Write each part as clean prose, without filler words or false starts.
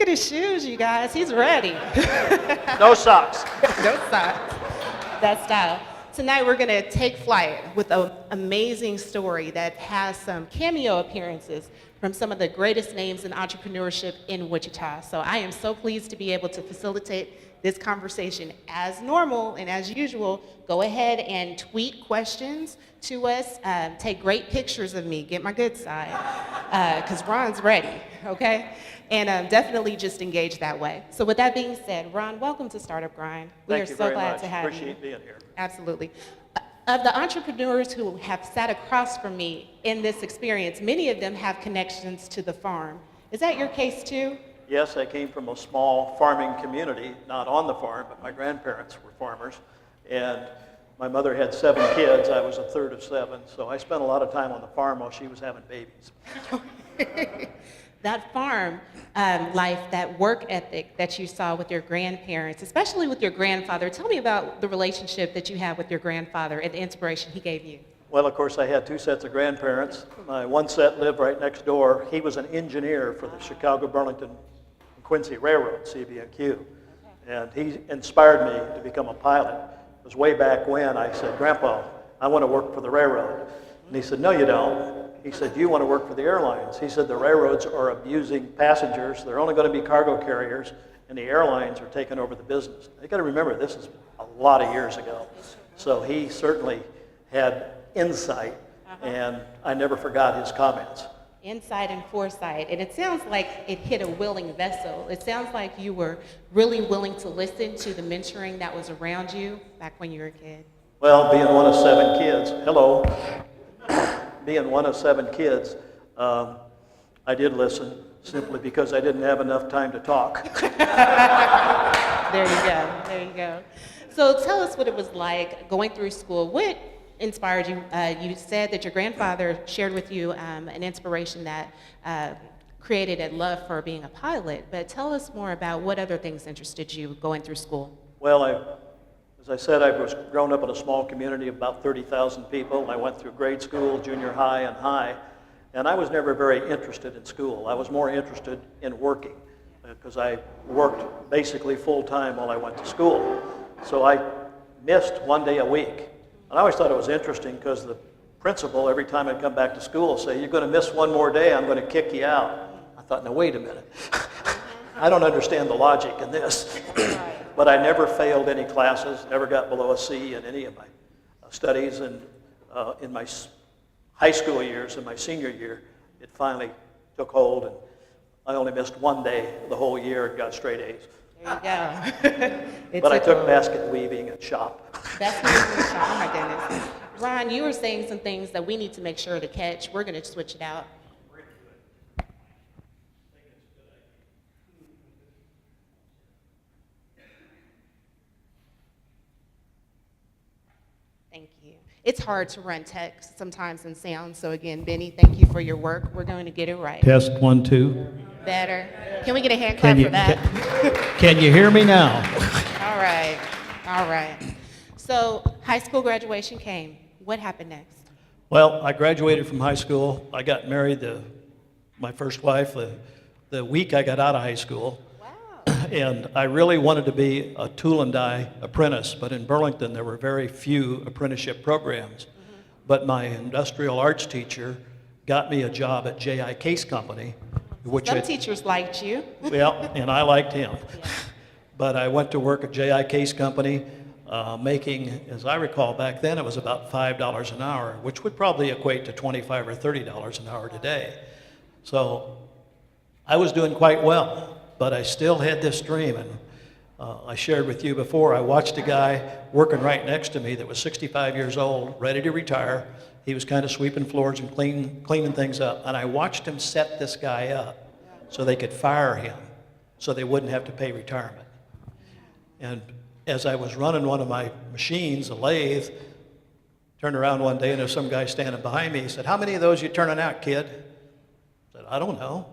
at his shoes, you guys. He's ready. No socks. No socks. That style. Tonight we're going to take flight with an amazing story that has some cameo appearances from some of the greatest names in entrepreneurship in Wichita. So I am so pleased to be able to facilitate this conversation. As normal and as usual, go ahead and tweet questions to us. Take great pictures of me. Get my good side, because Ron's ready, okay? And definitely just engage that way. So with that being said, Ron, welcome to Startup Grind. We are so glad to have you. Appreciate being here. Absolutely. Of the entrepreneurs who have sat across from me in this experience, many of them have connections to the farm. Is that your case too? Yes, I came from a small farming community, not on the farm, but my grandparents were farmers. And my mother had 7 kids. I was a third of 7. So I spent a lot of time on the farm while she was having babies. That farm life, that work ethic that you saw with your grandparents, especially with your grandfather. Tell me about the relationship that you had with your grandfather and the inspiration he gave you. Well, of course, I had 2 sets of grandparents. My one set lived right next door. He was an engineer for the Chicago, Burlington, and Quincy Railroad, CB&Q. And he inspired me to become a pilot. It was way back when I said, Grandpa, I want to work for the railroad. And he said, no, you don't. He said, you want to work for the airlines. He said, the railroads are abusing passengers. They're only going to be cargo carriers, and the airlines are taking over the business. You got to remember, this is a lot of years ago. So he certainly had insight, and I never forgot his comments. Insight and foresight. And it sounds like it hit a willing vessel. It sounds like you were really willing to listen to the mentoring that was around you back when you were a kid. Well, being one of 7 kids, hello. Being one of 7 kids, I did listen simply because I didn't have enough time to talk. There you go. There you go. So tell us what it was like going through school. What inspired you? You said that your grandfather shared with you an inspiration that created a love for being a pilot, but tell us more about what other things interested you going through school. Well, as I said, I was grown up in a small community of about 30,000 people. I went through grade school, junior high, and high, and I was never very interested in school. I was more interested in working because I worked basically full-time while I went to school. So I missed one day a week. And I always thought it was interesting because the principal, every time I'd come back to school, say, you're going to miss one more day, I'm going to kick you out. I thought, now wait a minute. I don't understand the logic in this. But I never failed any classes, never got below a C in any of my studies. And in my high school years, in my senior year, it finally took hold. And I only missed one day the whole year and got straight A's. There you go. But I took basket weaving at shop. Basket weaving at shop, oh my goodness. Ron, you were saying some things that we need to make sure to catch. We're going to switch it out. Thank you. It's hard to run text sometimes in sound. So again, Benny, thank you for your work. We're going to get it right. Test 1, 2. Better. Can we get a hand clap for that? Can you hear me now? All right. All right. So high school graduation came. What happened next? Well, I graduated from high school. I got married to my first wife the week I got out of high school. Wow. And I really wanted to be a tool and die apprentice, but in Burlington there were very few apprenticeship programs. But my industrial arts teacher got me a job at J.I. Case Company, which Some teachers liked you. well, and I liked him. But I went to work at J.I. Case Company, making, as I recall back then, it was about $5 an hour, which would probably equate to $25 or $30 an hour today. So I was doing quite well, but I still had this dream. And I shared with you before, I watched a guy working right next to me that was 65 years old, ready to retire. He was kind of sweeping floors and cleaning things up. And I watched him set this guy up so they could fire him, so they wouldn't have to pay retirement. And as I was running one of my machines, a lathe, turned around one day and there was some guy standing behind me. He said, how many of those you turning out, kid? I said, I don't know.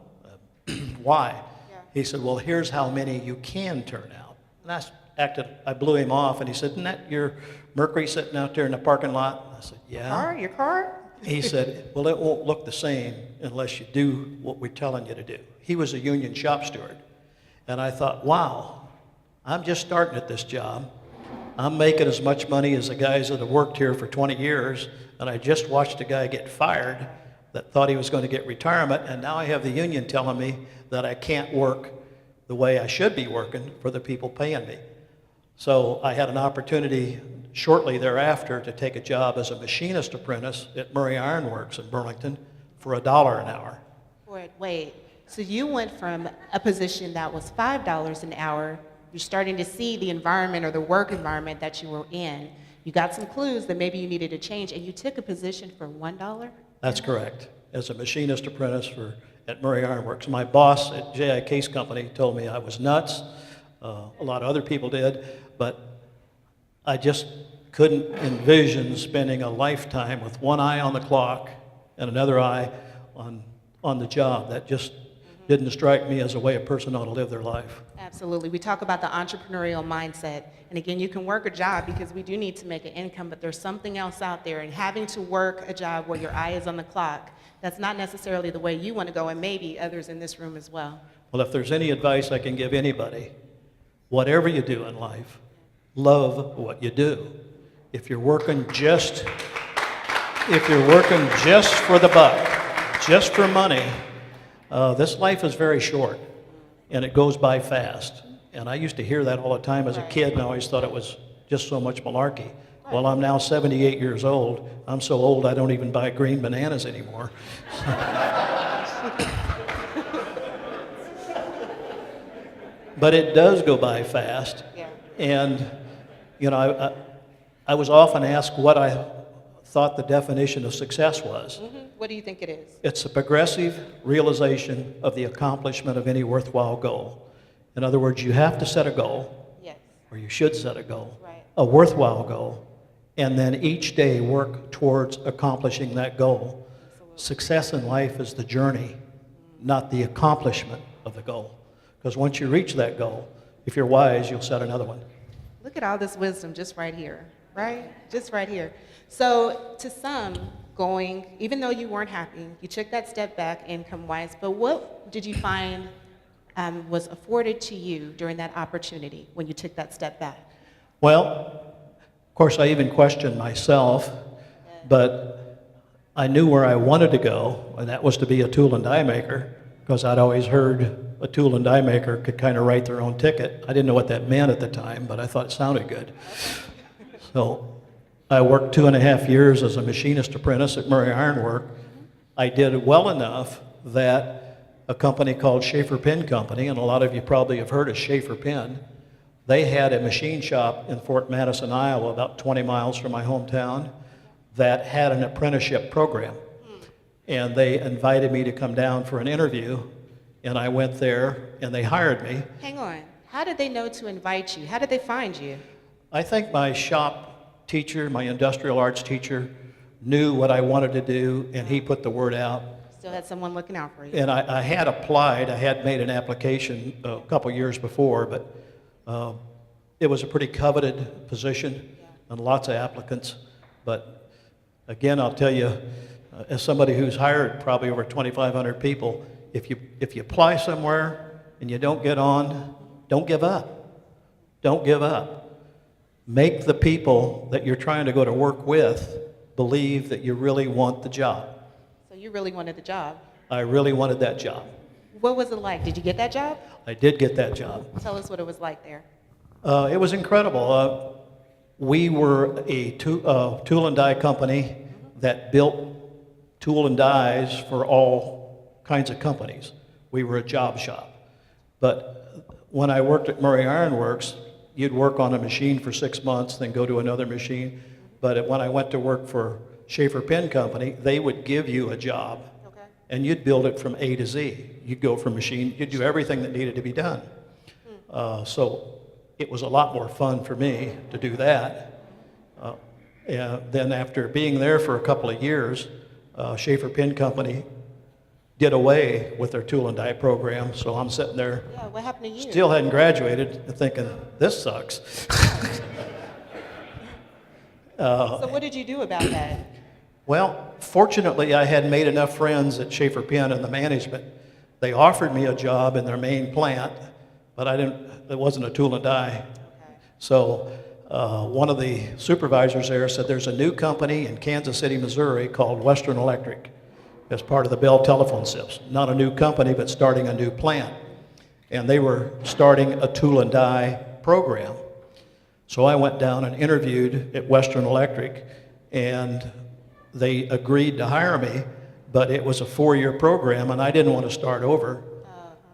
Why? Yeah. He said, well, here's how many you can turn out. And I blew him off, and he said, isn't that your Mercury sitting out there in the parking lot? I said, yeah. Your car? He said, well, it won't look the same unless you do what we're telling you to do. He was a union shop steward. And I thought, wow, I'm just starting at this job. I'm making as much money as the guys that have worked here for 20 years, and I just watched a guy get fired that thought he was going to get retirement, and now I have the union telling me that I can't work the way I should be working for the people paying me. So I had an opportunity shortly thereafter to take a job as a machinist apprentice at Murray Iron Works in Burlington for $1 an hour. Wait, so you went from a position that was $5 an hour, you're starting to see the environment or the work environment that you were in. You got some clues that maybe you needed to change, and you took a position for $1? That's correct. As a machinist apprentice at Murray Iron Works. My boss at J.I. Case Company told me I was nuts. A lot of other people did, but I just couldn't envision spending a lifetime with one eye on the clock and another eye on the job. That just didn't strike me as a way a person ought to live their life. Absolutely. We talk about the entrepreneurial mindset. And again, you can work a job because we do need to make an income, but there's something else out there. And having to work a job where your eye is on the clock, that's not necessarily the way you want to go, and maybe others in this room as well. Well, if there's any advice I can give anybody, whatever you do in life, love what you do. If you're working just for the buck, just for money, this life is very short, and it goes by fast. And I used to hear that all the time as a kid, and I always thought it was just so much malarkey. Well, I'm now 78 years old. I'm so old I don't even buy green bananas anymore. But it does go by fast. Yeah. And, you know, I was often asked what I thought the definition of success was. What do you think it is? It's a progressive realization of the accomplishment of any worthwhile goal. In other words, you have to set a goal, Yes. or you should set a goal, Right. a worthwhile goal, and then each day work towards accomplishing that goal. Absolutely. Success in life is the journey, not the accomplishment of the goal. Because once you reach that goal, if you're wise, you'll set another one. Look at all this wisdom just right here, right? Just right here. So to some, even though you weren't happy, you took that step back income-wise, but what did you find was afforded to you during that opportunity when you took that step back? Well, of course, I even questioned myself, but I knew where I wanted to go, and that was to be a tool and die maker, because I'd always heard a tool and die maker could kind of write their own ticket. I didn't know what that meant at the time, but I thought it sounded good. So I worked 2.5 years as a machinist apprentice at Murray Iron Works. I did well enough that a company called Schaefer Pen Company, and a lot of you probably have heard of Schaefer Pen, they had a machine shop in Fort Madison, Iowa, about 20 miles from my hometown, that had an apprenticeship program. And they invited me to come down for an interview, and I went there, and they hired me. Hang on. How did they know to invite you? How did they find you? I think my shop teacher, my industrial arts teacher, knew what I wanted to do, and he put the word out. Still had someone looking out for you. And I had applied. I had made an application a couple years before, but it was a pretty coveted position and lots of applicants. But again, I'll tell you, as somebody who's hired probably over 2,500 people, if you apply somewhere and you don't get on, don't give up. Don't give up. Make the people that you're trying to go to work with believe that you really want the job. So you really wanted the job. I really wanted that job. What was it like? Did you get that job? I did get that job. Tell us what it was like there. It was incredible. We were a tool and die company that built tool and dies for all kinds of companies. We were a job shop. But when I worked at Murray Iron Works, you'd work on a machine for 6 months, then go to another machine. But when I went to work for Schaefer Pen Company, they would give you a job, Okay. and you'd build it from A to Z. You'd go from machine, you'd do everything that needed to be done. So it was a lot more fun for me to do that. And then after being there for a couple of years, Schaefer Pen Company did away with their tool and die program, so I'm sitting there, Yeah, what happened to you? still hadn't graduated, and thinking, this sucks. So what did you do about that? Well, fortunately, I had made enough friends at Schaefer Pen and the management. They offered me a job in their main plant, but it wasn't a tool and die. Okay. So one of the supervisors there said there's a new company in Kansas City, Missouri called Western Electric as part of the Bell telephone system. Not a new company, but starting a new plant. And they were starting a tool and die program. So I went down and interviewed at Western Electric, and they agreed to hire me, but it was a 4-year program, and I didn't want to start over.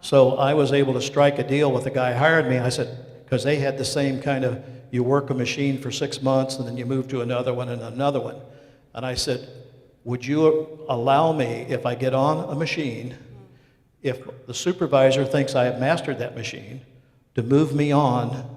So I was able to strike a deal with the guy who hired me. I said, because they had the same kind of, you work a machine for 6 months, and then you move to another one and another one. And I said, would you allow me, if I get on a machine, if the supervisor thinks I have mastered that machine, to move me on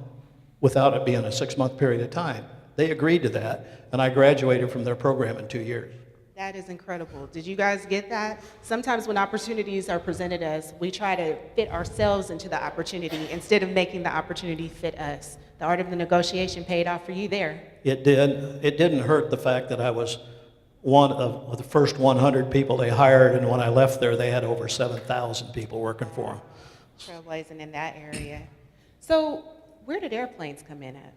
without it being a 6-month period of time? They agreed to that, and I graduated from their program in 2 years. That is incredible. Did you guys get that? Sometimes when opportunities are presented us, we try to fit ourselves into the opportunity instead of making the opportunity fit us. The art of the negotiation paid off for you there. It did. It didn't hurt the fact that I was one of the first 100 people they hired, and when I left there, they had over 7,000 people working for them. Trailblazing in that area. So where did airplanes come in at?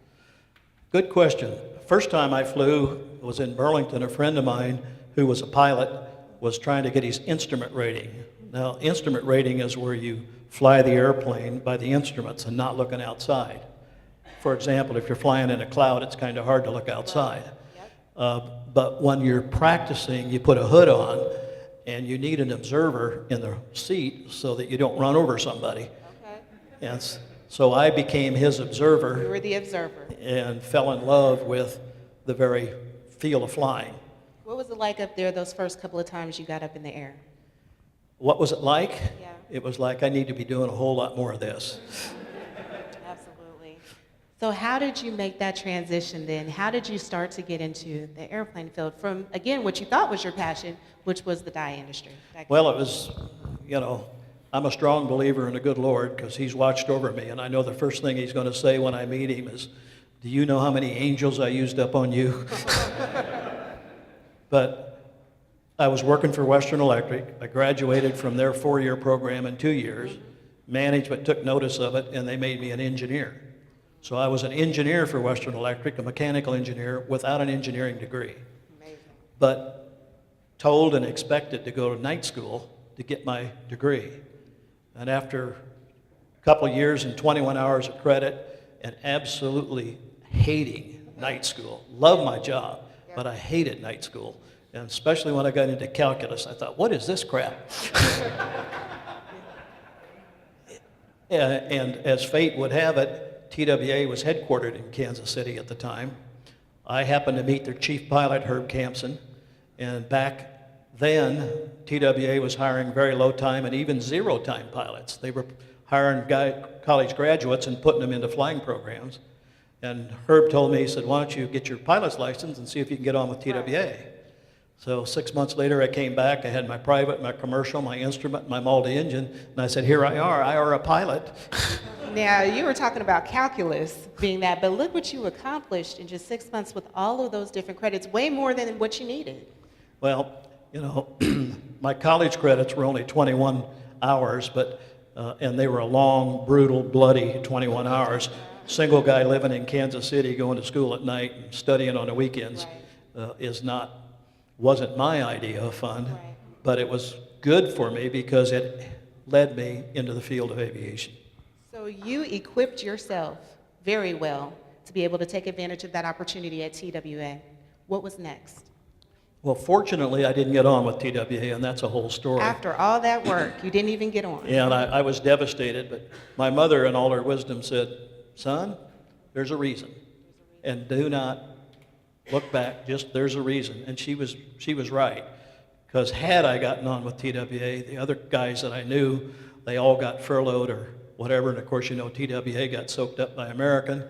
Good question. First time I flew was in Burlington. A friend of mine who was a pilot was trying to get his instrument rating. Now, instrument rating is where you fly the airplane by the instruments and not looking outside. For example, if you're flying in a cloud, it's kind of hard to look outside. But when you're practicing, you put a hood on, and you need an observer in the seat so that you don't run over somebody. Okay. And so I became his observer. You were the observer. And fell in love with the very feel of flying. What was it like up there those first couple of times you got up in the air? What was it like? Yeah. It was like I need to be doing a whole lot more of this. Absolutely. So how did you make that transition then? How did you start to get into the airplane field from, again, what you thought was your passion, which was the die industry? Well, it was, I'm a strong believer in the good Lord because he's watched over me. And I know the first thing he's going to say when I meet him is, do you know how many angels I used up on you? But I was working for Western Electric. I graduated from their 4-year program in 2 years. Management took notice of it, and they made me an engineer. So I was an engineer for Western Electric, a mechanical engineer without an engineering degree. Amazing. But told and expected to go to night school to get my degree. And after a couple of years and 21 hours of credit and absolutely hating night school, loved my job, but I hated night school. And especially when I got into calculus, I thought, what is this crap? And as fate would have it, TWA was headquartered in Kansas City at the time. I happened to meet their chief pilot, Herb Campson, and back then, TWA was hiring very low-time and even zero-time pilots. They were hiring college graduates and putting them into flying programs. And Herb told me, he said, why don't you get your pilot's license and see if you can get on with TWA. Right. So 6 months later, I came back. I had my private, my commercial, my instrument, my multi-engine, and I said, here I are a pilot. Now, you were talking about calculus being that, but look what you accomplished in just 6 months with all of those different credits, way more than what you needed. Well, my college credits were only 21 hours, but and they were a long, brutal, bloody 21 hours. Single guy living in Kansas City, going to school at night and studying on the weekends wasn't my idea of fun, right. But it was good for me because it led me into the field of aviation. So you equipped yourself very well to be able to take advantage of that opportunity at TWA. What was next? Well, fortunately, I didn't get on with TWA, and that's a whole story. After all that work, you didn't even get on. Yeah, and I was devastated, but my mother, in all her wisdom, said, son, there's a reason, and do not look back, just there's a reason. And she was right, because had I gotten on with TWA, the other guys that I knew, they all got furloughed or whatever, and of course, TWA got soaked up by American,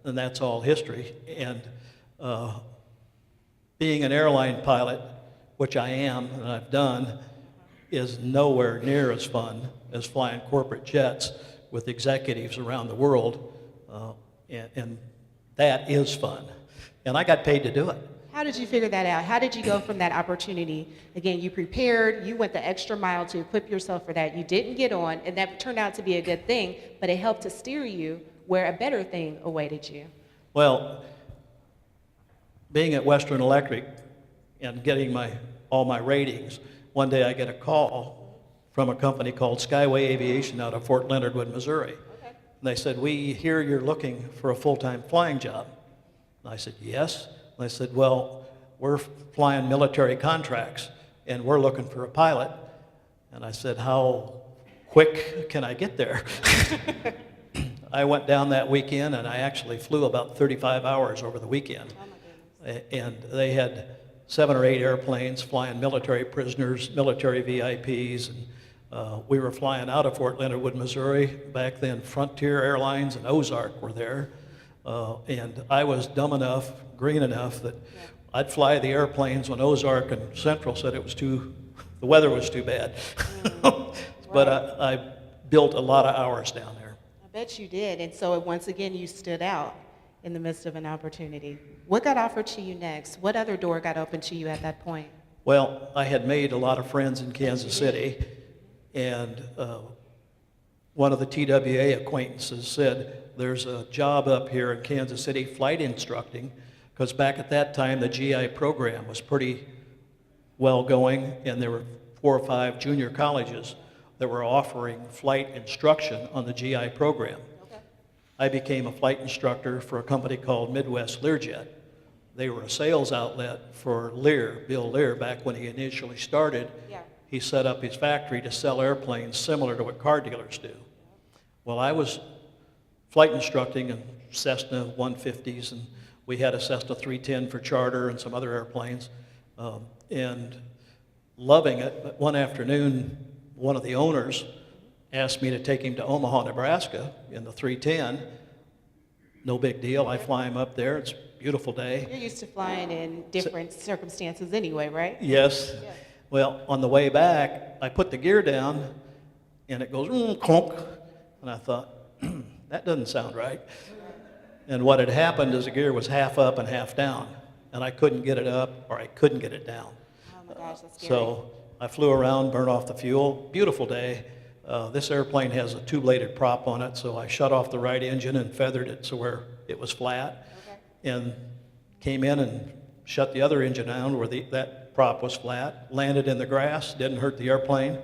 and that's all history. And being an airline pilot, which I am and I've done, is nowhere near as fun as flying corporate jets with executives around the world, and that is fun. And I got paid to do it. How did you figure that out? How did you go from that opportunity? Again, you prepared, you went the extra mile to equip yourself for that. You didn't get on, and that turned out to be a good thing, but it helped to steer you where a better thing awaited you. Well, being at Western Electric and getting all my ratings, one day I get a call from a company called Skyway Aviation out of Fort Leonard Wood, Missouri. Okay. And they said, "We hear you're looking for a full-time flying job." And I said, "Yes." And they said, "Well, we're flying military contracts, and we're looking for a pilot." And I said, "How quick can I get there?" I went down that weekend, and I actually flew about 35 hours over the weekend. Oh my goodness. And they had 7 or 8 airplanes flying military prisoners, military VIPs, and we were flying out of Fort Leonard Wood, Missouri. Back then, Frontier Airlines and Ozark were there. And I was dumb enough, green enough, that I'd fly the airplanes when Ozark and Central said the weather was too bad. But I built a lot of hours down there. I bet you did. And so once again, you stood out in the midst of an opportunity. What got offered to you next? What other door got open to you at that point? Well, I had made a lot of friends in Kansas City, and one of the TWA acquaintances said, "There's a job up here in Kansas City, flight instructing," because back at that time, the GI program was pretty well going, and there were 4 or 5 junior colleges that were offering flight instruction on the GI program. Okay. I became a flight instructor for a company called Midwest Learjet. They were a sales outlet for Lear, Bill Lear, back when he initially started. Yeah. He set up his factory to sell airplanes similar to what car dealers do. Well, I was flight instructing in Cessna 150s, and we had a Cessna 310 for charter and some other airplanes, and loving it. But one afternoon, one of the owners asked me to take him to Omaha, Nebraska in the 310. No big deal. I fly him up there. It's a beautiful day. You're used to flying in different circumstances anyway, right? Yes. Yeah. Well, on the way back, I put the gear down, and it goes, clunk. And I thought, that doesn't sound right. And what had happened is the gear was half up and half down, and I couldn't get it up, or I couldn't get it down. Oh my gosh, that's scary. So I flew around, burned off the fuel. Beautiful day. This airplane has a 2-bladed prop on it, so I shut off the right engine and feathered it so where it was flat, Okay. and came in and shut the other engine down where that prop was flat, landed in the grass, didn't hurt the airplane.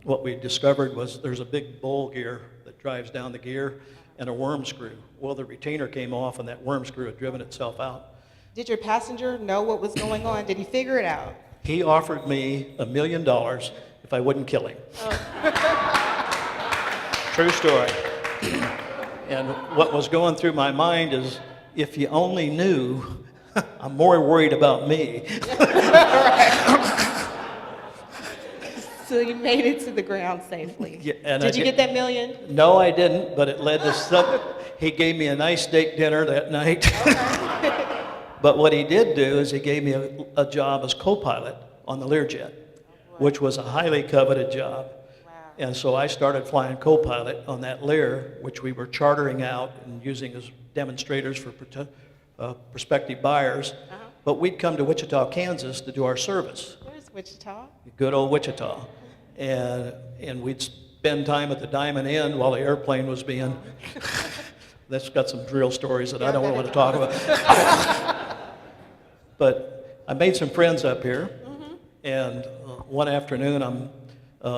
What we discovered was there's a big bowl gear that drives down the gear and a worm screw. Well, the retainer came off, and that worm screw had driven itself out. Did your passenger know what was going on? Did he figure it out? He offered me $1 million if I wouldn't kill him. True story. And what was going through my mind is, if you only knew, I'm more worried about me. So you made it to the ground safely. Yeah, and Did you get that $1 million? No, I didn't, but it led to some. He gave me a nice steak dinner that night. But what he did do is he gave me a job as co-pilot on the Learjet, which was a highly coveted job. Wow. And so I started flying co-pilot on that Lear, which we were chartering out and using as demonstrators for prospective buyers. But we'd come to Wichita, Kansas to do our service. Where's Wichita? Good old Wichita. And we'd spend time at the Diamond Inn while the airplane was being... That's got some drill stories that I don't want to talk about. But I made some friends up here, and one afternoon I'm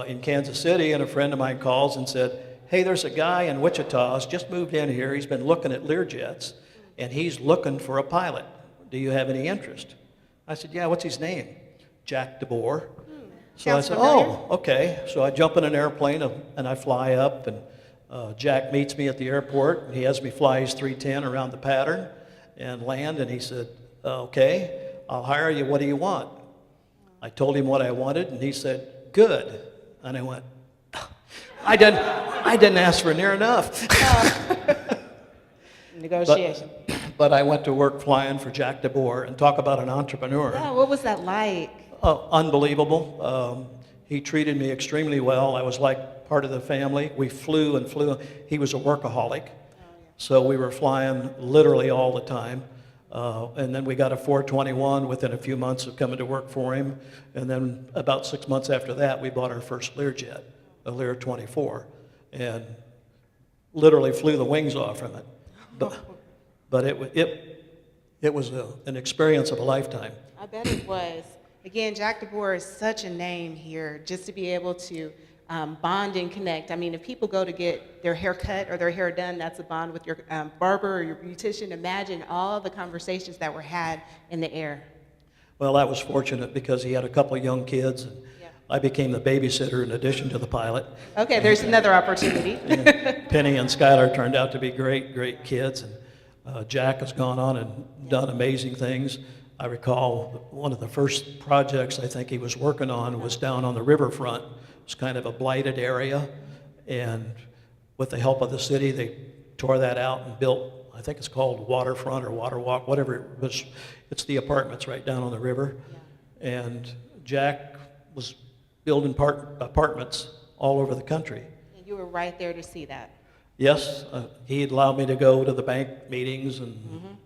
in Kansas City, and a friend of mine calls and said, "Hey, there's a guy in Wichita who's just moved in here. He's been looking at Learjets, and he's looking for a pilot. Do you have any interest?" I said, "Yeah, what's his name?" "Jack DeBoer." So I Sounds said, familiar. "Oh, okay." So I jump in an airplane, and I fly up, and Jack meets me at the airport, and he has me fly his 310 around the pattern and land, and he said, "Okay, I'll hire you. What do you want?" I told him what I wanted, and he said, "Good." And I went, I didn't ask for near enough. Negotiation. But I went to work flying for Jack DeBoer, and talk about an entrepreneur. Yeah, what was that like? Unbelievable. He treated me extremely well. I was like part of the family. We flew and flew. He was a workaholic, so we were flying literally all the time. And then we got a 421 within a few months of coming to work for him. And then about 6 months after that, we bought our first Learjet, a Lear 24, and literally flew the wings off from it. But it was an experience of a lifetime. I bet it was. Again, Jack DeBoer is such a name here, just to be able to bond and connect. I mean, if people go to get their hair cut or their hair done, that's a bond with your barber or your beautician. Imagine all the conversations that were had in the air. Well, I was fortunate because he had a couple of young kids, and I became the babysitter in addition to the pilot. Okay, there's another opportunity. Penny and Skylar turned out to be great kids, and Jack has gone on and done amazing things. I recall one of the first projects I think he was working on was down on the riverfront. It was kind of a blighted area, and with the help of the city, they tore that out and built, I think it's called Waterfront or Waterwalk, whatever it was. It's the apartments right down on the river. And Jack was building apartments all over the country. And you were right there to see that. Yes, he allowed me to go to the bank meetings and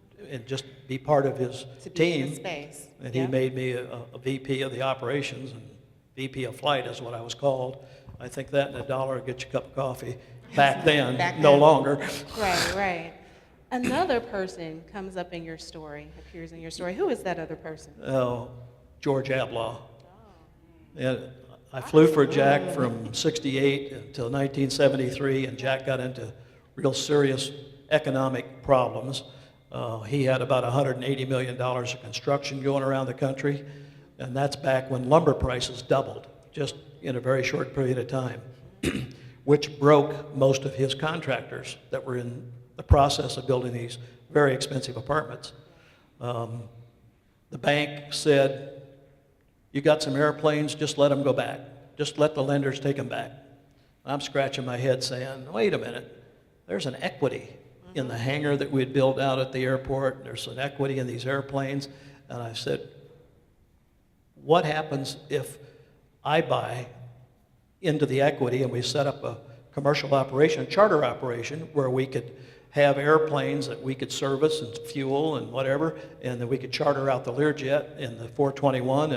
just be part of his To be team. in the space. And he made me a VP of the operations, and VP of flight is what I was called. I think that and $1 would get you a cup of coffee. Back then, no then. longer. Right. Another person comes up in your story, appears in your story. Who is that other person? George Ablaw. And I flew for Jack from 68 until 1973, and Jack got into real serious economic problems. He had about $180 million of construction going around the country, and that's back when lumber prices doubled, just in a very short period of time, which broke most of his contractors that were in the process of building these very expensive apartments. The bank said, "You got some airplanes, just let them go back. Just let the lenders take them back." I'm scratching my head saying, wait a minute, there's an equity in the hangar that we had built out at the airport. There's an equity in these airplanes. And I said, what happens if I buy into the equity and we set up a commercial operation, charter operation, where we could have airplanes that we could service and fuel and whatever, and then we could charter out the Learjet and the 421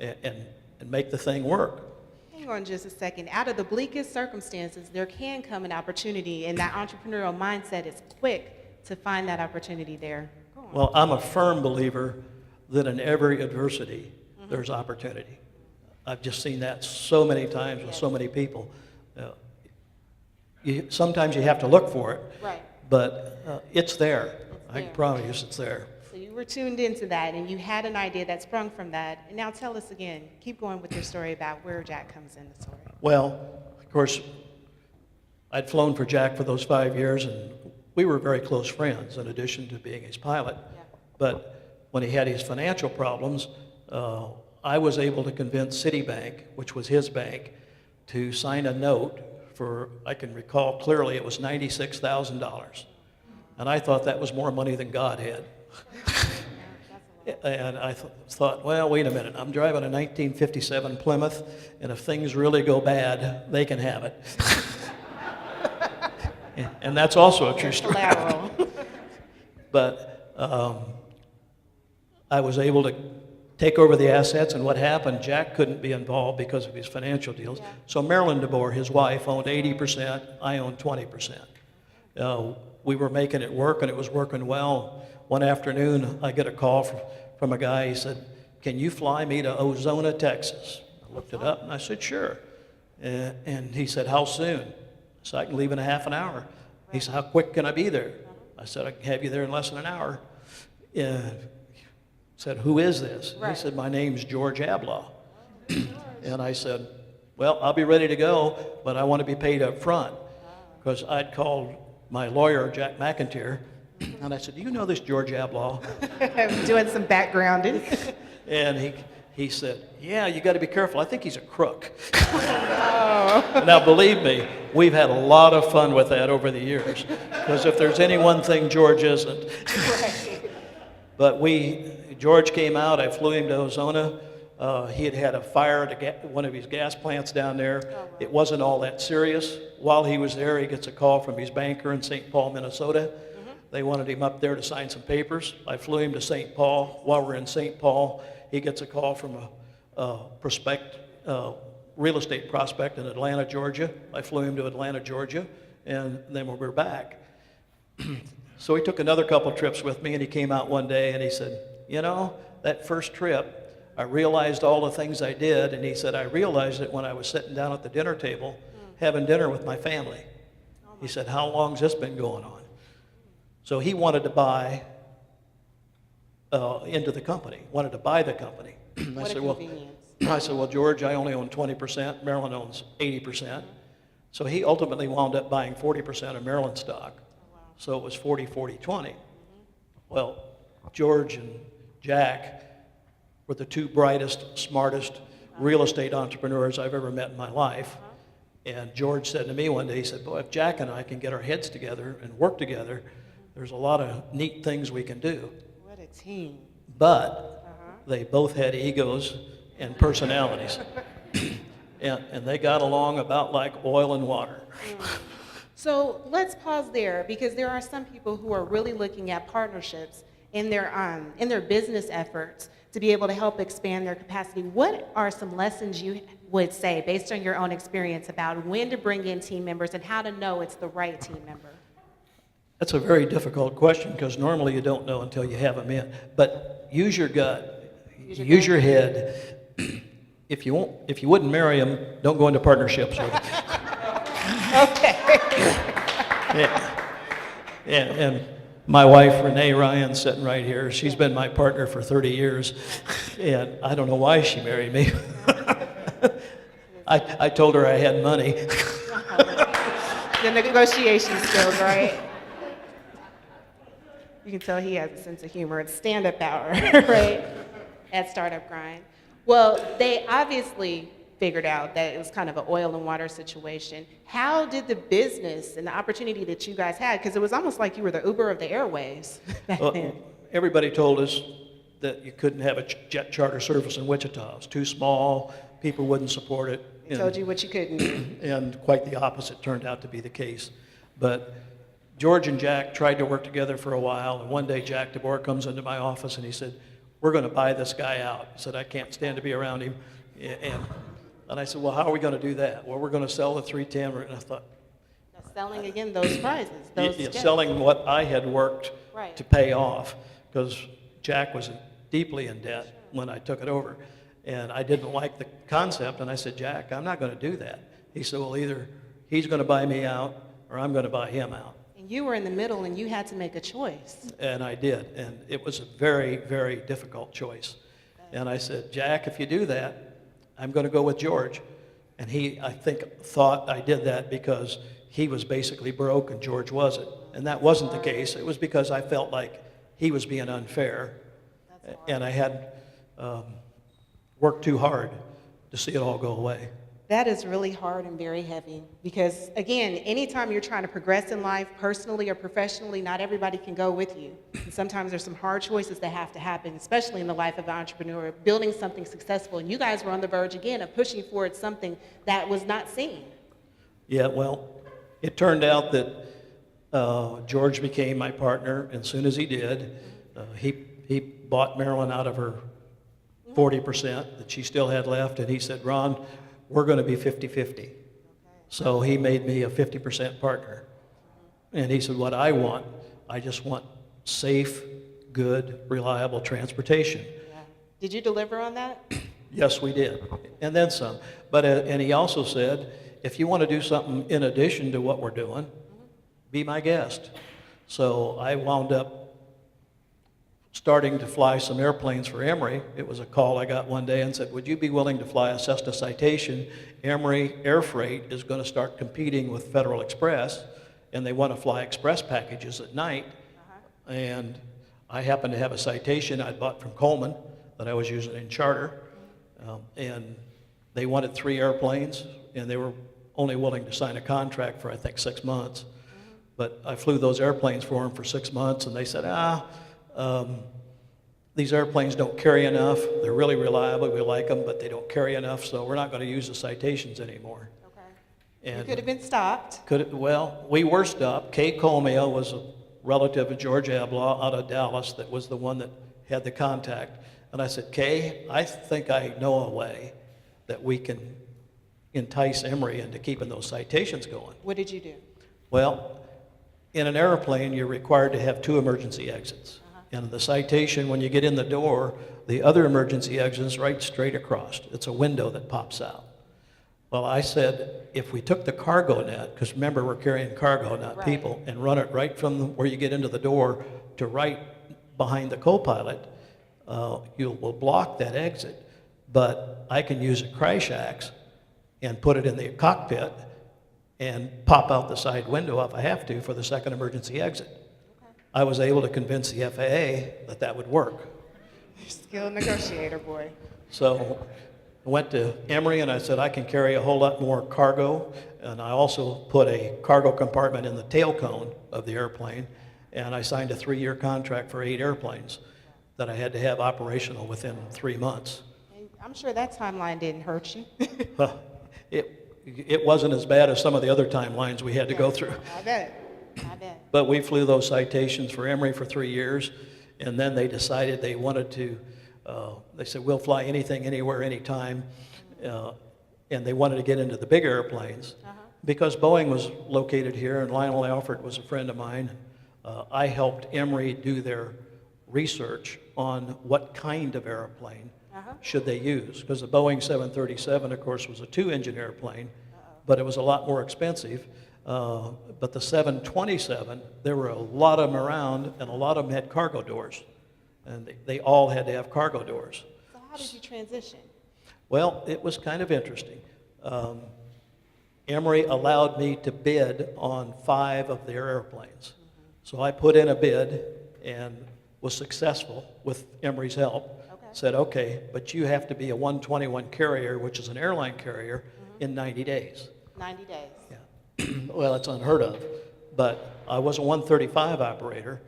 and make the thing work. Hang on just a second. Out of the bleakest circumstances, there can come an opportunity, and that entrepreneurial mindset is quick to find that opportunity there. Go on. Well, I'm a firm believer that in every adversity, there's opportunity. I've just seen that so many times with so many people. Sometimes you have to look for it, Right. but it's there. I there. can promise you it's there. So you were tuned into that, and you had an idea that sprung from that. And now tell us again, keep going with your story about where Jack comes in the story. Well, of course, I'd flown for Jack for those 5 years, and we were very close friends in addition to being his pilot. Yeah. But when he had his financial problems, I was able to convince Citibank, which was his bank, to sign a note for, I can recall clearly, it was $96,000. And I thought that was more money than God had. And I thought, well, wait a minute, I'm driving a 1957 Plymouth, and if things really go bad, they can have it. And that's also a true story. Collateral. But I was able to take over the assets, and what happened, Jack couldn't be involved because of his financial deals. Yeah. So Marilyn DeBoer, his wife, owned 80%, I owned 20%. We were making it work, and it was working well. One afternoon, I get a call from a guy. He said, "Can you fly me to Ozona, Texas?" I looked it up, and I said, "Sure." And he said, "How soon?" So I can leave in a half an hour. He said, "How quick can I be there?" I said, "I can have you there in less than an hour." Said, "Who is this?" Right. He said, "My name's George Ablaw." And I said, "Well, I'll be ready to go, but I want to be paid up front." Because I'd called my lawyer, Jack McIntyre, and I said, "Do you know this George Ablaw?" I'm doing some backgrounding. And he said, "Yeah, you got to be careful. I think he's a crook." Now, believe me, we've had a lot of fun with that over the years. Because if there's any one thing George isn't. Right. But George came out, I flew him to Ozona. He had had a fire at one of his gas plants down there. It wasn't all that serious. While he was there, he gets a call from his banker in St. Paul, Minnesota. They wanted him up there to sign some papers. I flew him to St. Paul. While we're in St. Paul, he gets a call from a real estate prospect in Atlanta, Georgia. I flew him to Atlanta, Georgia, and then we were back. So he took another couple trips with me, and he came out one day and he said, you know, that first trip, I realized all the things I did, and he said, I realized it when I was sitting down at the dinner table having dinner with my family. He said, how long's this been going on? So he wanted to buy into the company, wanted to buy the company. What a convenience. I said, well, George, I only own 20%. Marilyn owns 80%. So he ultimately wound up buying 40% of Maryland stock. Oh, wow. So it was 40, 40, 20. Well, George and Jack were the two brightest, smartest real estate entrepreneurs I've ever met in my life. And George said to me one day, he said, boy, if Jack and I can get our heads together and work together, there's a lot of neat things we can do. What a team. But they both had egos and personalities. and they got along about like oil and water. So let's pause there, because there are some people who are really looking at partnerships in their business efforts to be able to help expand their capacity. What are some lessons you would say, based on your own experience, about when to bring in team members and how to know it's the right team member? That's a very difficult question, because normally you don't know until you have them in. But use your gut, use your head. If you wouldn't marry them, don't go into partnerships with them. Okay. And my wife, Renee Ryan, sitting right here, she's been my partner for 30 years, and I don't know why she married me. I told her I had money. The negotiation skills, right? You can tell he has a sense of humor. It's stand-up hour, right? At Startup Grind. Well, they obviously figured out that it was kind of an oil and water situation. How did the business and the opportunity that you guys had, because it was almost like you were the Uber of the airways back then. Everybody told us that you couldn't have a jet charter service in Wichita. It was too small. People wouldn't support it. They told you what you couldn't do. And quite the opposite turned out to be the case. But George and Jack tried to work together for a while, and one day Jack DeBoer comes into my office and he said, we're going to buy this guy out. He said, I can't stand to be around him. And I said, well, how are we going to do that? Well, we're going to sell the 310. And I thought, Selling again those prizes. selling what I had worked Right. to pay off, because Jack was deeply in debt when I took it over. And I didn't like the concept, and I said, Jack, I'm not going to do that. He said, well, either he's going to buy me out or I'm going to buy him out. And you were in the middle, and you had to make a choice. And I did, and it was a very, very difficult choice. And I said, Jack, if you do that, I'm going to go with George. And he, I think, thought I did that because he was basically broke and George wasn't. And that wasn't the case. It was because I felt like he was being unfair. And I had worked too hard to see it all go away. That is really hard and very heavy, because again, anytime you're trying to progress in life, personally or professionally, not everybody can go with you. And sometimes there's some hard choices that have to happen, especially in the life of an entrepreneur, building something successful. And you guys were on the verge again of pushing forward something that was not seen. Yeah, well, it turned out that George became my partner, and as soon as he did, he bought Marilyn out of her 40% that she still had left, and he said, Ron, we're going to be 50-50. So he made me a 50% partner. And he said, what I just want safe, good, reliable transportation. Yeah. Did you deliver on that? Yes, we did, and then some. But and he also said, if you want to do something in addition to what we're doing, be my guest. So I wound up starting to fly some airplanes for Emory. It was a call I got one day and said, would you be willing to fly a Cessna Citation? Emory Air Freight is going to start competing with Federal Express, and they want to fly express packages at night. And I happened to have a Citation I'd bought from Coleman that I was using in charter. And they wanted 3 airplanes, and they were only willing to sign a contract for, I think, 6 months. But I flew those airplanes for them for 6 months, and they said, these airplanes don't carry enough. They're really reliable. We like them, but they don't carry enough, so we're not going to use the Citations anymore. Okay. And you could have been stopped. well, we were stopped. Kate Colmeo was relative of George Ablaw out of Dallas that was the one that had the contact. And I said, Kay, I think I know a way that we can entice Emory into keeping those citations going. What did you do? Well, in an airplane, you're required to have 2 emergency exits. And the citation, when you get in the door, the other emergency exit is right straight across. It's a window that pops out. Well, I said, if we took the cargo net, because remember, we're carrying cargo, not people, and run it right from where you get into the door to right behind the co-pilot, you will block that exit. But I can use a crash axe and put it in the cockpit and pop out the side window if I have to for the second emergency exit. I was able to convince the FAA that that would work. Skilled negotiator, boy. So I went to Emory and I said, I can carry a whole lot more cargo. And I also put a cargo compartment in the tail cone of the airplane. And I signed a 3-year contract for 8 airplanes that I had to have operational within 3 months. And I'm sure that timeline didn't hurt you. It wasn't as bad as some of the other timelines we had to go through. I bet. But we flew those citations for Emory for 3 years, and then they decided they wanted to, they said, we'll fly anything, anywhere, anytime, and they wanted to get into the big airplanes. Because Boeing was located here, and Lionel Alford was a friend of mine, I helped Emory do their research on what kind of airplane should they use. Because the Boeing 737, of course, was a 2-engine airplane, but it was a lot more expensive. But the 727, there were a lot of them around, and a lot of them had cargo doors. And they all had to have cargo doors. So how did you transition? Well, it was kind of interesting. Emory allowed me to bid on 5 of their airplanes. So I put in a bid and was successful with Emory's help. Said, okay, but you have to be a 121 carrier, which is an airline carrier, in 90 days. 90 days. Yeah. Well, it's unheard of, but I was a 135 operator,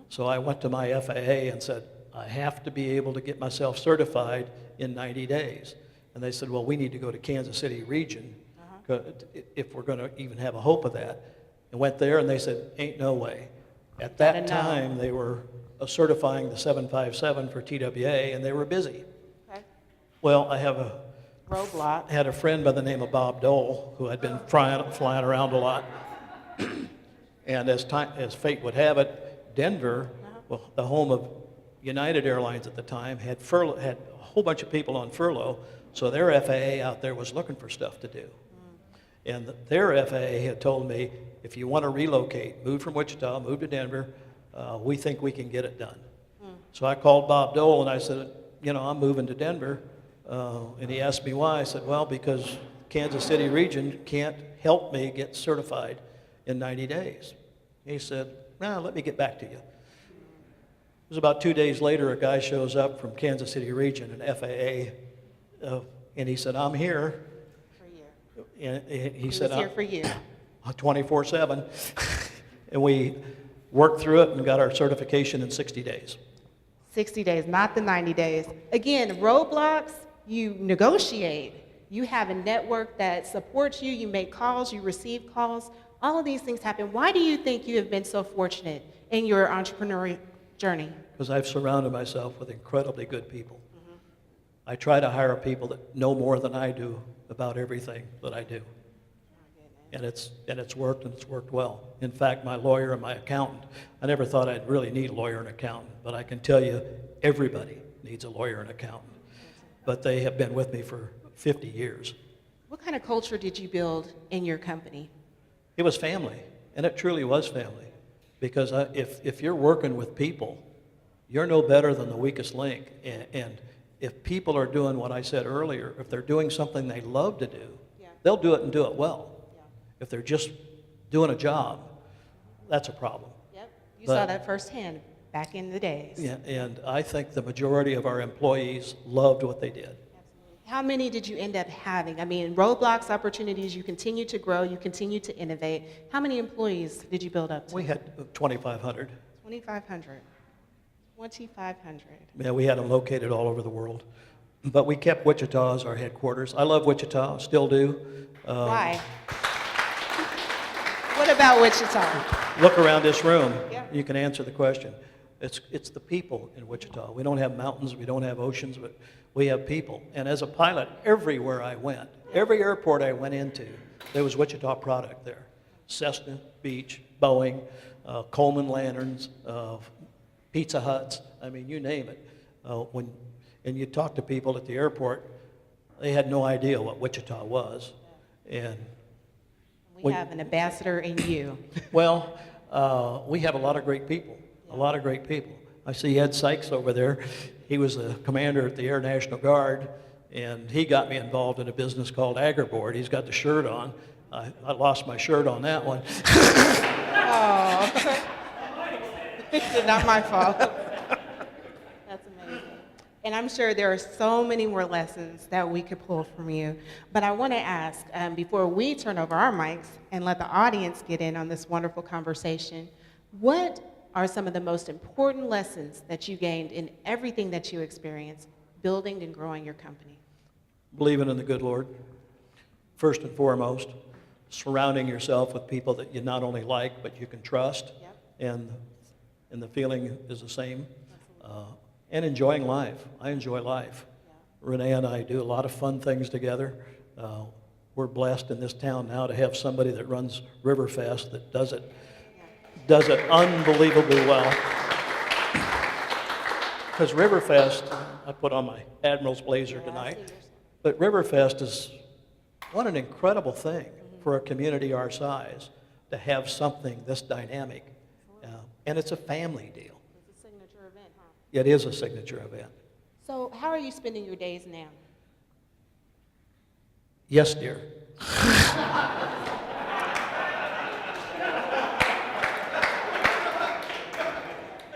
so I went to my FAA and said, I have to be able to get myself certified in 90 days. And they said, well, we need to go to Kansas City region if we're going to even have a hope of that. And went there, and they said, ain't no way. At that time, they were certifying the 757 for TWA, and they were busy. Okay. Well, I have had a friend by the name of Bob Dole who had been flying around a lot. And as fate would have it, Denver, well, the home of United Airlines at the time, had a whole bunch of people on furlough, so their FAA out there was looking for stuff to do. And their FAA had told me, if you want to relocate, move from Wichita, move to Denver, we think we can get it done. So I called Bob Dole and I said, you know, I'm moving to Denver. And he asked me why. I said, well, because Kansas City region can't help me get certified in 90 days. He said, no, let me get back to you. It was about 2 days later, a guy shows up from Kansas City region, an FAA, and he said, I'm here. For you. And he said, said, here for you. 24/7. And we worked through it and got our certification in 60 days. 60 days, not the 90 days. Again, roadblocks, you negotiate. You have a network that supports you. You make calls, you receive calls. All of these things happen. Why do you think you have been so fortunate in your entrepreneurial journey? Because I've surrounded myself with incredibly good people. I try to hire people that know more than I do about everything that I do. And it's worked, and it's worked well. In fact, my lawyer and my accountant, I never thought I'd really need a lawyer and accountant, but I can tell you everybody needs a lawyer and accountant. But they have been with me for 50 years. What kind of culture did you build in your company? It was family, and it truly was family. Because if you're working with people, you're no better than the weakest link. And if people are doing what I said earlier, if they're doing something they love to do, they'll do it and do it well. If they're just doing a job, that's a problem. Yep, you saw that firsthand back in the days. Yeah, and I think the majority of our employees loved what they did. Absolutely. How many did you end up having? I mean, roadblocks, opportunities, you continue to grow, you continue to innovate. How many employees did you build up to? We had 2,500. 2,500. 2,500. Yeah, we had them located all over the world. But we kept Wichita as our headquarters. I love Wichita, still do. Why? What about Wichita? Look around this room. Yeah. You can answer the question. It's the people in Wichita. We don't have mountains, we don't have oceans, but we have people. And as a pilot, everywhere I went, every airport I went into, there was Wichita product there. Cessna, Beach, Boeing, Coleman Lanterns, Pizza Huts, I mean, you name it. And you talk to people at the airport, they had no idea what Wichita was. And We have an ambassador in you. well, we have a lot of great people, a lot of great people. I see Ed Sykes over there. He was the commander at the Air National Guard, and he got me involved in a business called Agriboard. He's got the shirt on. I lost my shirt on that one. Oh, not my fault. That's amazing. And I'm sure there are so many more lessons that we could pull from you. But I want to ask, before we turn over our mics and let the audience get in on this wonderful conversation, what are some of the most important lessons that you gained in everything that you experienced building and growing your company? Believing in the good Lord, first and foremost. Surrounding yourself with people that you not only like, but you can trust. Yep. And the feeling is the same. And enjoying life. I enjoy life. Yeah. Renee and I do a lot of fun things together. We're blessed in this town now to have somebody that runs Riverfest that does it unbelievably well. Because Riverfest, I put on my Admiral's blazer tonight, but Riverfest is, what an incredible thing for a community our size to have something this dynamic. And it's a family deal. It's a signature event, huh? It is a signature event. So how are you spending your days now? Yes, dear.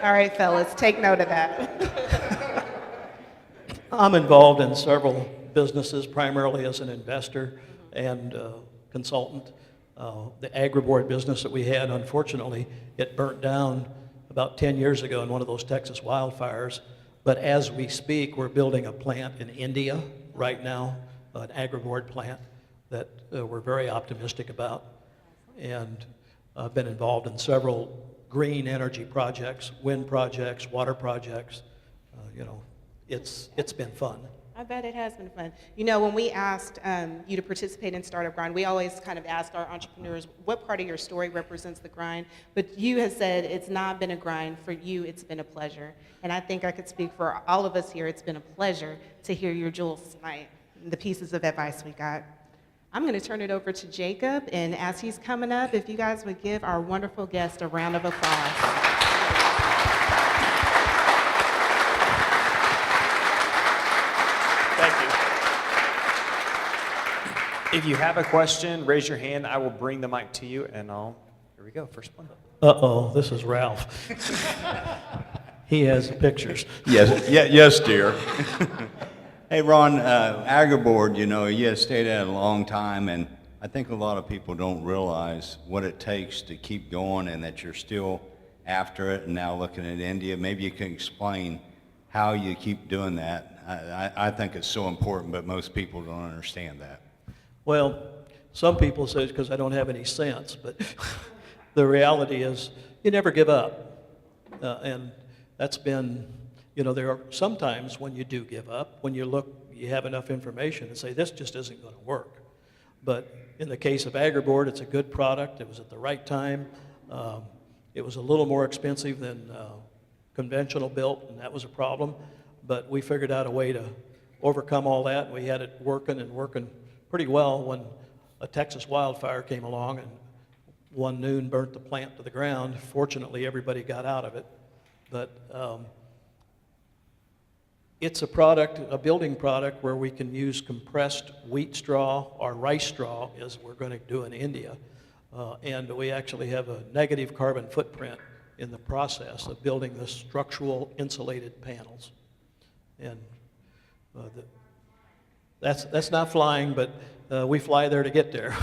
All right, fellas, take note of that. I'm involved in several businesses, primarily as an investor and consultant. The Agriboard business that we had, unfortunately, it burnt down about 10 years ago in one of those Texas wildfires. But as we speak, we're building a plant in India right now, an Agriboard plant that we're very optimistic about. And I've been involved in several green energy projects, wind projects, water projects. It's been fun. I bet it has been fun. You know, when we asked you to participate in Startup Grind, we always kind of ask our entrepreneurs what part of your story represents the grind. But you have said it's not been a grind. For you, it's been a pleasure. And I think I could speak for all of us here. It's been a pleasure to hear your jewels tonight, and the pieces of advice we got. I'm going to turn it over to Jacob, and as he's coming up, if you guys would give our wonderful guest a round of applause. If you have a question, raise your hand. I will bring the mic to you, and here we go, first one. Uh-oh, this is Ralph. He has the pictures. Yes, dear. Hey, Ron, Agriboard, you have stayed at it a long time, and I think a lot of people don't realize what it takes to keep going and that you're still after it and now looking at India. Maybe you can explain how you keep doing that. I think it's so important, but most people don't understand that. Well, some people say it's because I don't have any sense, but the reality is you never give up. And that's been, there are sometimes when you do give up, when you have enough information and say, this just isn't going to work. But in the case of Agriboard, it's a good product. It was at the right time. It was a little more expensive than conventional built, and that was a problem. But we figured out a way to overcome all that. We had it working pretty well when a Texas wildfire came along and one noon burnt the plant to the ground. Fortunately, everybody got out of it. But it's a building product where we can use compressed wheat straw or rice straw, as we're going to do in India. And we actually have a negative carbon footprint in the process of building the structural insulated panels. And that's not flying, but we fly there to get there.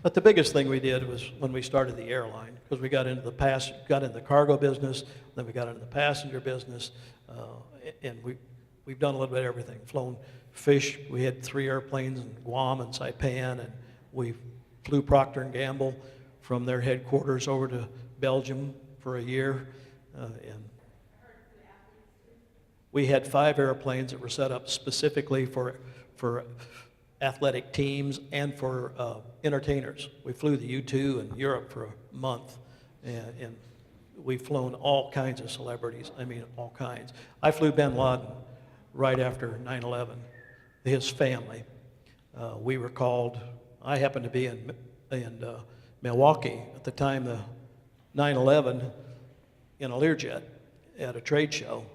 But the biggest thing we did was when we started the airline, because we got into the cargo business, then we got into the passenger business, and we've done a little bit of everything. Flown fish. We had 3 airplanes in Guam and Saipan, and we've flew Procter & Gamble from their headquarters over to Belgium for a year. And we had 5 airplanes that were set up specifically for athletic teams and for entertainers. We flew the U-2 in Europe for a month, and we've flown all kinds of celebrities. I mean, all kinds. I flew bin Laden right after 9/11, his family. We were called, I happened to be in Milwaukee at the time, the 9/11 in a Learjet at a trade show,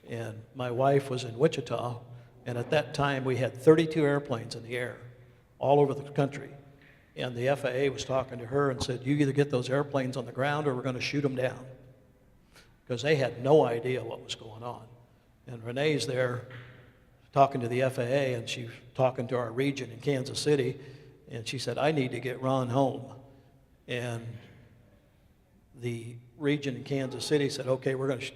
and my wife was in Wichita, and at that time we had 32 airplanes in the air all over the country, and the FAA was talking to her and said, you either get those airplanes on the ground or we're going to shoot them down, because they had no idea what was going on. And Renee's there talking to the FAA, and she's talking to our region in Kansas City, and she said, I need to get Ron home. And the region in Kansas City said, okay, we're going to,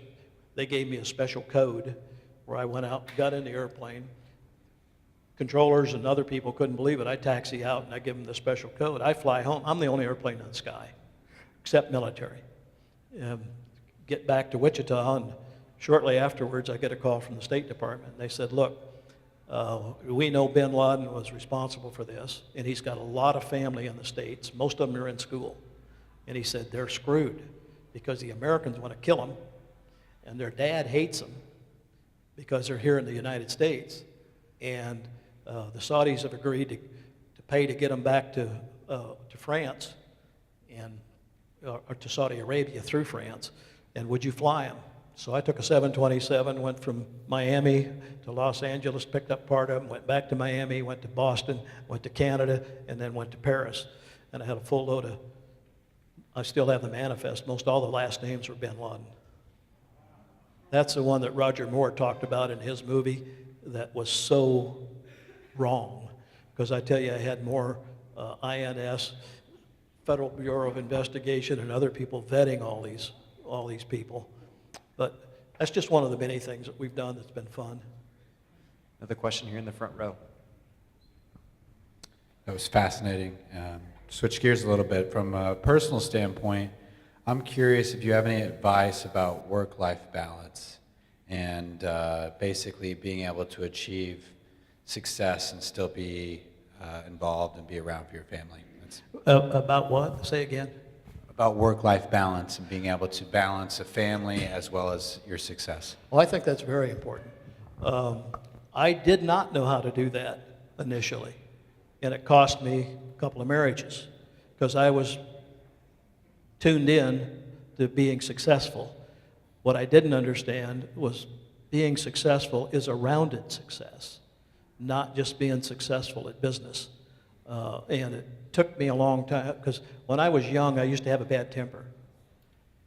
they gave me a special code where I went out, got in the airplane. Controllers and other people couldn't believe it. I taxi out and I give them the special code. I fly home. I'm the only airplane in the sky, except military. Get back to Wichita, and shortly afterwards I get a call from the State Department. They said, look, we know bin Laden was responsible for this, and he's got a lot of family in the States. Most of them are in school. And he said, they're screwed because the Americans want to kill them, and their dad hates them because they're here in the United States. And the Saudis have agreed to pay to get them back to France, and or to Saudi Arabia through France. And would you fly them? So I took a 727, went from Miami to Los Angeles, picked up part of them, went back to Miami, went to Boston, went to Canada, and then went to Paris. And I had a full load of, I still have the manifest. Most all the last names were bin Laden. That's the one that Roger Moore talked about in his movie that was so wrong. Because I tell you, I had more INS, Federal Bureau of Investigation, and other people vetting all these people. But that's just one of the many things that we've done that's been fun. Another question here in the front row. That was fascinating. Switch gears a little bit. From a personal standpoint, I'm curious if you have any advice about work-life balance and basically being able to achieve success and still be involved and be around for your family. About what? Say again. About work-life balance and being able to balance a family as well as your success. Well, I think that's very important. I did not know how to do that initially, and it cost me a couple of marriages because I was tuned in to being successful. What I didn't understand was being successful is a rounded success, not just being successful at business. And it took me a long time, because when I was young, I used to have a bad temper.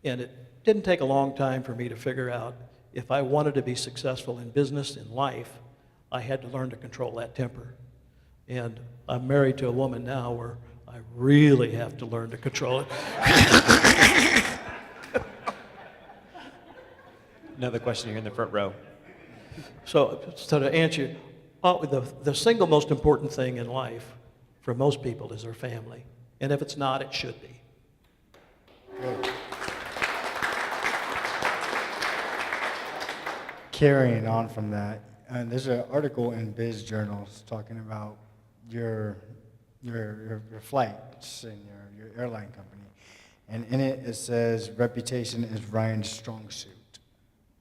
And it didn't take a long time for me to figure out if I wanted to be successful in business, in life, I had to learn to control that temper. And I'm married to a woman now where I really have to learn to control it. Another question here in the front row. So to answer you, the single most important thing in life for most people is their family. And if it's not, it should be. Good. Carrying on from that, there's an article in Biz Journals talking about your flights and your airline company. And in it, it says reputation is Ryan's strong suit.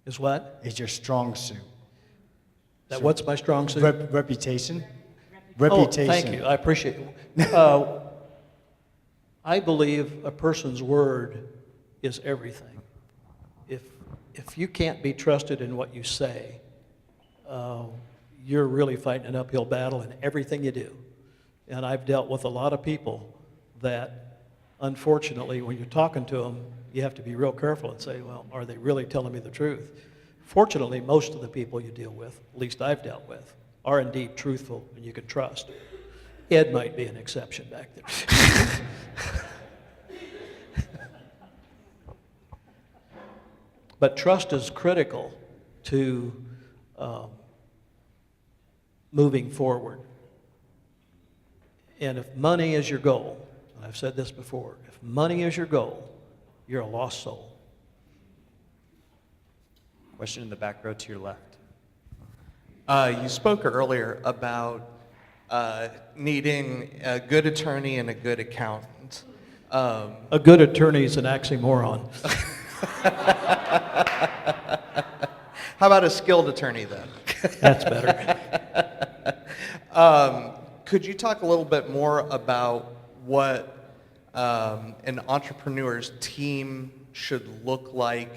Is what? It's your strong suit. What's my strong suit? Reputation. Oh, Reputation. thank you. I appreciate it. I believe a person's word is everything. If you can't be trusted in what you say, you're really fighting an uphill battle in everything you do. And I've dealt with a lot of people that, unfortunately, when you're talking to them, you have to be real careful and say, well, are they really telling me the truth? Fortunately, most of the people you deal with, at least I've dealt with, are indeed truthful and you can trust. Ed might be an exception back there. But trust is critical to moving forward. And if money is your goal, and I've said this before, if money is your goal, you're a lost soul. Question in the back row to your left. You spoke earlier about needing a good attorney and a good accountant. A good attorney is an oxymoron. How about a skilled attorney then? That's better. Could you talk a little bit more about what an entrepreneur's team should look like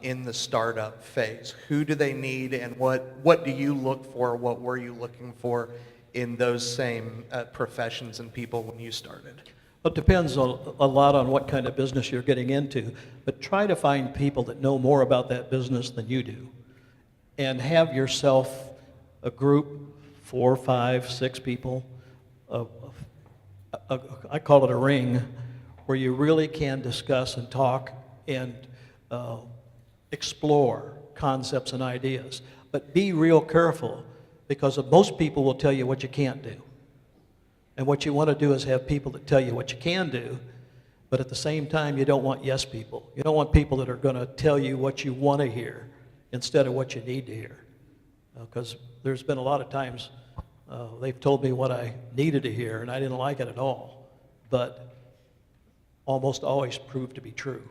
in the startup phase? Who do they need, and what do you look for? What were you looking for in those same professions and people when you started? Well, it depends a lot on what kind of business you're getting into, but try to find people that know more about that business than you do, and have yourself a group, 4, 5, 6 people, I call it a ring, where you really can discuss and talk and explore concepts and ideas. But be real careful, because most people will tell you what you can't do. And what you want to do is have people that tell you what you can do, but at the same time, you don't want yes people. You don't want people that are going to tell you what you want to hear instead of what you need to hear. Because there's been a lot of times they've told me what I needed to hear, and I didn't like it at all, but almost always proved to be true.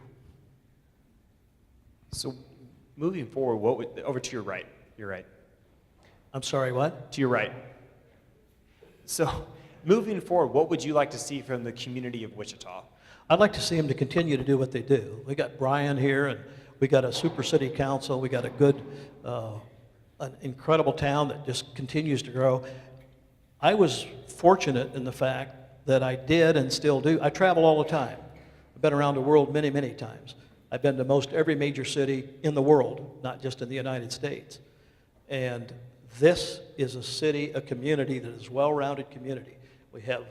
So moving forward, over to your right. Your right. I'm sorry, what? To your right. So moving forward, what would you like to see from the community of Wichita? I'd like to see them to continue to do what they do. We got Brian here, and we got a super city council. We got a good, an incredible town that just continues to grow. I was fortunate in the fact that I did and still do. I travel all the time. I've been around the world many, many times. I've been to most every major city in the world, not just in the United States. And this is a city, a community that is a well-rounded community. We have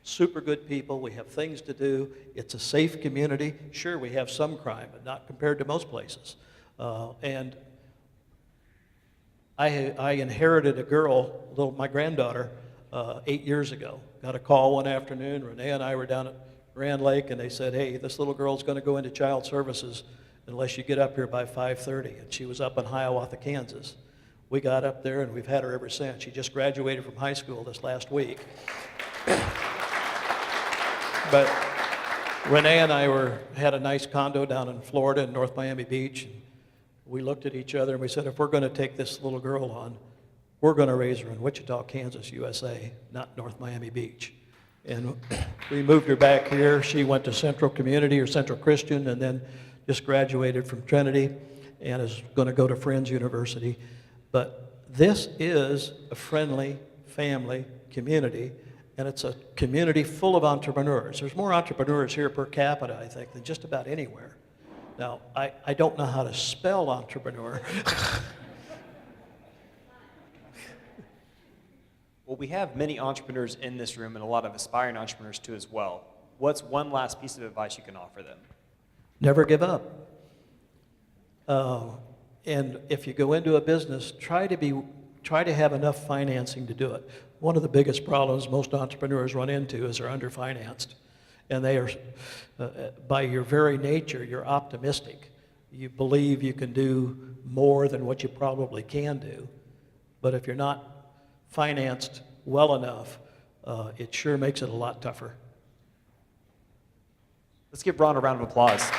super good people. We have things to do. It's a safe community. Sure, we have some crime, but not compared to most places. And I inherited a girl, my granddaughter, 8 years ago. Got a call one afternoon. Renee and I were down at Grand Lake, and they said, hey, this little girl's going to go into child services unless you get up here by 5:30. And she was up in Hiawatha, Kansas. We got up there, and we've had her ever since. She just graduated from high school this last week. But Renee and I had a nice condo down in Florida in North Miami Beach. And we looked at each other, and we said, if we're going to take this little girl on, we're going to raise her in Wichita, Kansas, USA, not North Miami Beach. And we moved her back here. She went to Central Community or Central Christian, and then just graduated from Trinity and is going to go to Friends University. But this is a friendly family community, and it's a community full of entrepreneurs. There's more entrepreneurs here per capita, I think, than just about anywhere. Now, I don't know how to spell entrepreneur. Well, we have many entrepreneurs in this room and a lot of aspiring entrepreneurs too as well. What's one last piece of advice you can offer them? Never give up. And if you go into a business, try to have enough financing to do it. One of the biggest problems most entrepreneurs run into is they're underfinanced. And they are, by your very nature, you're optimistic. You believe you can do more than what you probably can do. But if you're not financed well enough, it sure makes it a lot tougher. Let's give Ron a round of applause.